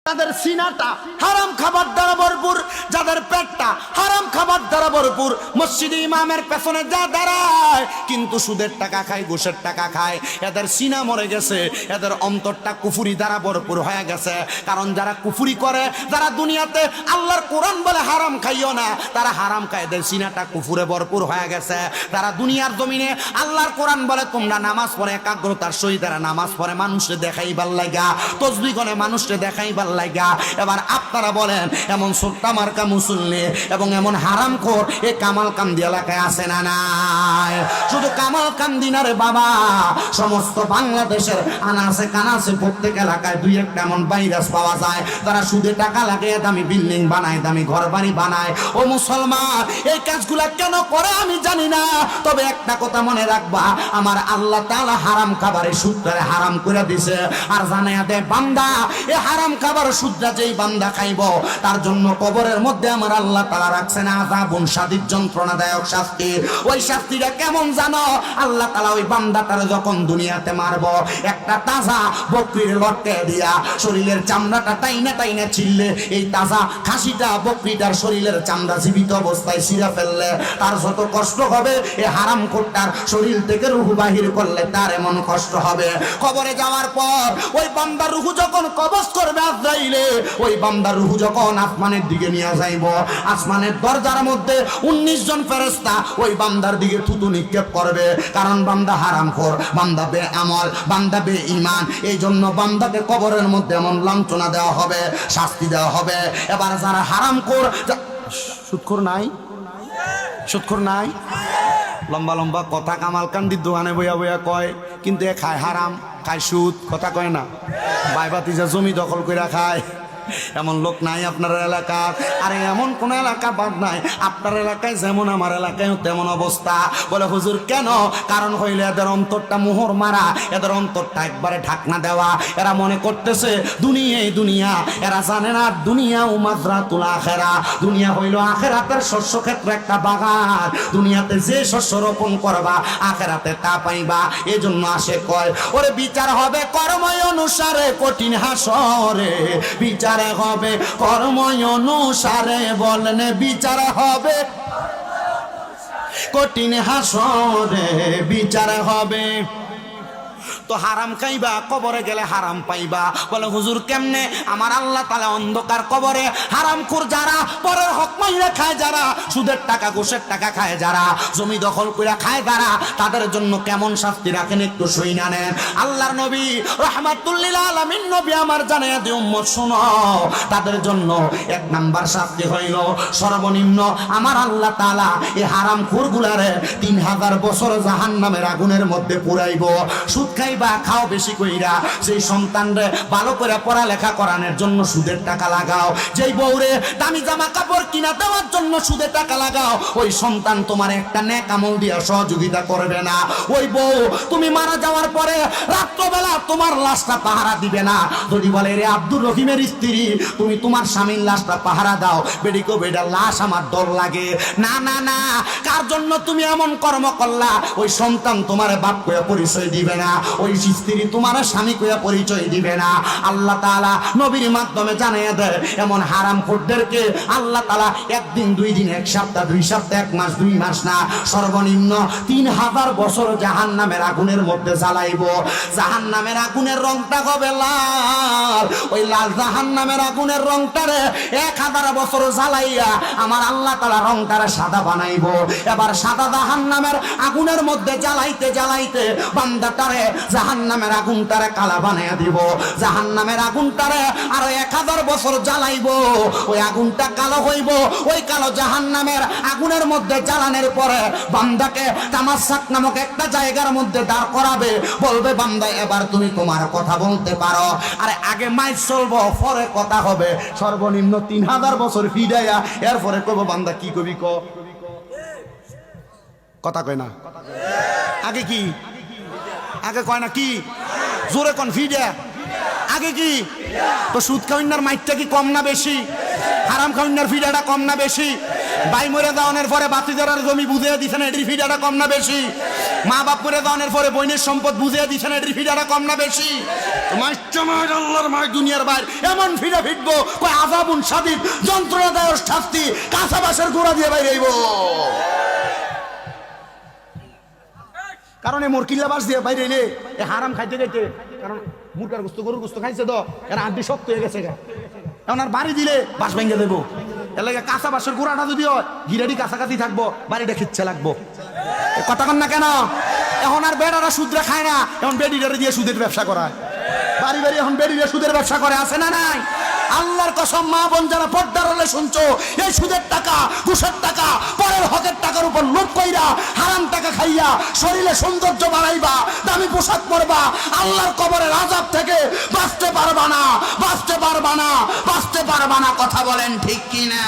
যাদের সিনাটা হারাম খাবার দ্বারা ভরপুর, যাদের পেটটা হারাম খাবার দ্বারা ভরপুর, মসজিদে ইমামের পেছনে যা দাঁড়ায় কিন্তু সুদের টাকা খায়, ঘুষের টাকা খায়, এদের সিনা মরে গেছে, এদের অন্তরটা কুফুরি দ্বারা ভরপুর হয়ে গেছে। কারণ যারা কুফুরি করে, যারা দুনিয়াতে আল্লাহর কোরআন বলে হারাম খাইও না, তারা হারাম খায়, এদের সিনাটা কুফুরে ভরপুর হয়ে গেছে। তারা দুনিয়ার জমিনে আল্লাহর কোরআন বলে তোমরা নামাজ পড়ে একাগ্রতার সহিত তারা নামাজ পড়ে মানুষকে দেখাইবার লাগা, তসবিহ করে মানুষকে দেখাইবার লাগা। এবার আপনারা বলেন এমন সোট্টা মার্কা মুসল্লি এবং এমন হারামখোর এই কামালকান্দি এলাকায় আছে না নাই? শুধু কামালকান্দি না রে বাবা, সমস্ত বাংলাদেশের আনাচে কানাচে প্রত্যেক এলাকায় দুই একটা এমন ভাইরাস পাওয়া যায়, তারা সুদে টাকা লাগিয়ে দামি বিল্ডিং বানায়, দামি ঘর বাড়ি বানায়। ও মুসলমান, এই কাজগুলা কেন করে আমি জানি না, তবে একটা কথা মনে রাখবা, আমার আল্লাহ তাআলা হারাম খাবারের সুদটারে হারাম করে দিছে। আর জানাইয়া দে বান্দা, এই হারাম খাবার সুদটা যেই বান্দা খাইব তার জন্য কবরের মধ্যে আমার আল্লাহ তাআলা রাখছেন আযাবুন শাদীদ, যন্ত্রণাদায়ক শাস্তি। ওই শাস্তিটা কেমন জানো? আল্লাহ তাআলা ওই বান্দাটারে যখন দুনিয়াতে মারব, একটা তাজা বকরির লটকে দিয়া শরীরের চামড়াটা টাইনা টাইনা ছিললে, এই তাজা খাসিটা বকরিটার শরীরের চামড়া জীবিত অবস্থায় ছিঁড়ে ফেললে তার যত কষ্ট হবে, এই হারামখোরটার শরীর থেকে রূহ বাহির করলে তার এমন কষ্ট হবে। কবরে যাওয়ার পর ওই বান্দার রূহ যখন কবজ করবে আজরাইলে, ওই বান্দার রূহ যখন আসমানের দিকে নিয়ে যাইব, আসমানের দরজার মধ্যে 19 জন ফেরেশতা ওই বান্দার দিকে থুতু নিক্ষেপ করবে। কারণ বান্দা হারামখোর, বান্দা বেআমল, বান্দা বেঈমান, এই জন্য বান্দাকে কবরের মধ্যে এমন লাঞ্ছনা দেওয়া হবে, শাস্তি দেওয়া হবে। এবার যারা হারামখোর, সুদখোর নাই, সুদখোর নাই, লম্বা লম্বা কথা কামালকান্দির দোকানে বইয়া বইয়া কয়, কিন্তু এ খায় হারাম, খায় সুদ, কথা কয় না, বাইবাতি যা জমি দখল করে খায়। এমন লোক নাই আপনার এলাকার? আরে এমন কোন এলাকা বাদ নাই, আপনার এলাকায় যেমন আমার এলাকায় তেমন অবস্থা। বলে হুজুর কেন? কারণ হইলে এদের অন্তরটা মোহর মারা, এদের অন্তরটা একবারে ঢাকনা দেওয়া। এরা মনে করতেছে দুনিয়াই দুনিয়া, এরা জানে না দুনিয়া ও মাজরাতুল আখিরা, দুনিয়া হইল আখিরাতের শস্য ক্ষেত্র, একটা বাগান। দুনিয়াতে যে শস্য রোপণ করবা আখিরাতে তা পাইবা। এজন্য আসে কয়, ওরে বিচার হবে কর্ম অনুসারে কঠিন হাসরে, বিচার হবে কর্ম অনুসারে, বলেন বিচার হবে কঠিন হাসরে, বিচার হবে। তো হারাম খাইবা, কবরে গেলে হারাম পাইবা। বলে হুজুর কেমনে? আমার আল্লাহ তাআলা অন্ধকার কবরে হারামখোর যারা পরের হক মাইরা খায়, যারা সুদের টাকা ঘুষের টাকা খায়, যারা জমি দখল করে খায়, যারা তাদের জন্য কেমন শাস্তি রাখেন একটু শুইনা নেন। আল্লাহর নবী রাহমাতুল লিল আলামিন নবী আমার জানাইয়া দিয়ে উম্মত শুনো, তাদের জন্য এক নাম্বার শাস্তি হইল সর্বনিম্ন আমার আল্লাহ তাআলা এই হারামখোরগুলারে 3000 বছর জাহান্নামের আগুনের মধ্যে পুরাইব। সুদ খাইবা, খাও বেশি কইরা, সেই সন্তানরে ভালো করে পড়ালেখা করানোর জন্য সুদের টাকা লাগাও, যেই বউরে দামি জামা কাপড় কিনা দেওয়ার জন্য সুদের টাকা লাগাও, ওই সন্তান তোমার একটা নেক আমল দিয়া সহযোগিতা করবে না। ওই বউ তুমি মারা যাওয়ার পরে রাত্রবেলা তোমার লাশটা পাহারা দিবে না। যদি বলে রে আব্দুর রহিমের স্ত্রী, তুমি তোমার স্বামীর লাশটা পাহারা দাও, বেডিকো বেডা লাশ আমার ডর লাগে। না না না, কার জন্য তুমি এমন কর্ম করলা? ওই সন্তান তোমার বাপ কইয়া পরিচয় দিবে না, ওই স্ত্রী তোমার স্বামী কইয়া পরিচয় দিবে না। আল্লাহ তাআলা নবীর মাধ্যমে জানিয়ে দেয়, এমন হারামখোরদেরকে আল্লাহ তাআলা একদিন, দুই দিন, এক সপ্তাহ, 2 সপ্তাহ, 1 মাস, 2 মাস না, সর্বনিম্ন 3000 বছর জাহান্নামের আগুনের মধ্যে জ্বালাইব। জাহান্নামের আগুনের রংটা হবে লাল, ওই লাল জাহান্নামের আগুনের রংটারে 1000 বছর জ্বালাইয়া আমার আল্লাহ তাআলা রংটারে সাদা বানাইব। এবার সাদা জাহান্নামের আগুনের মধ্যে জ্বালাইতে জ্বালাইতে বান্দাটারে জাহান্নামের আগুনটারে কালা বানাইয়া দিব। জাহান্নামের আগুনটারে আরো 1000 বছর জ্বালাইব, ওই আগুনটা কালো হইব। ওই কালো জাহান্নামের আগুনের মধ্যে জ্বালানোর পরে বান্দাকে তামাশাক নামক একটা জায়গার মধ্যে দাঁড় করাবে, বলবে বান্দা এবার তুমি তোমার কথা বলতে পারো। আরে আগে মাইক চলবো, পরে কথা হবে। সর্বনিম্ন 3000 বছর ফিরাইয়া এরপরে কইব বান্দা কি কবি ক, কথা কয় না। আগে কি? আগে কয় না কি? জোরে কোন ফিডে আগে কি? তো সুদ খাওয়ার মাইকটা কি কম না বেশি? হারাম খাওয়ার ফিডাটা কম না বেশি? ভাই মরে যাওয়ার পরে বাতিজারার জমি বুঝিয়ে দিছেন, এটির ফিডাটা কম না বেশি? মা বাপ মরে যাওয়ার পরে বোনের সম্পদ বুঝিয়ে দিছেন, এটির ফিডাটা কম না বেশি? আল্লাহর মায় দুনিয়ার বাইর এমন ফিডা ফিটবো কই আযাবুন শাদীদ, যন্ত্রণাদায়ক শাস্তি, কাঁচা বাঁশের গোড়া দিয়ে বাইরে আইব। কারণ এই মোরকিল্লা বাস দিয়ে বাইরে এলে এ হারাম খাইতে খাইতে, কারণ মুরগার গোস্ত গরুর গোস্ত খাইছে তো এর আড্ডি শক্ত হয়ে গেছে। এখন আর বাড়ি দিলে বাঁশ ভেঙে দেবো, এর লাগে কাঁচা বাঁশের গোড়াটা যদি হয় গিরাডি কাছাকাছি থাকবো, বাড়িটা খিচ্ছে লাগবো। কথা কন না কেন? এখন আর বেড়ারা সুদরা খায় না, এখন বেডিটারে দিয়ে সুদের ব্যবসা করায়। বাড়ি বাড়ি এখন বেডিরা সুদের ব্যবসা করে, আছে না নাই? আল্লাহর কসম মা বোন যারা পর্দার হলে শুনছো, এই সুদের টাকা ঘুষের টাকা পরের হকের টাকার উপর লোভ কইরা হারাম টাকা খাইয়া শরীরে সৌন্দর্য বাড়াইবা, দামি পোশাক পরবা, আল্লাহর কবরের আযাব থেকে বাঁচতে পারবা না, বাঁচতে পারবা না, বাঁচতে পারবা না। কথা বলেন ঠিক কিনা?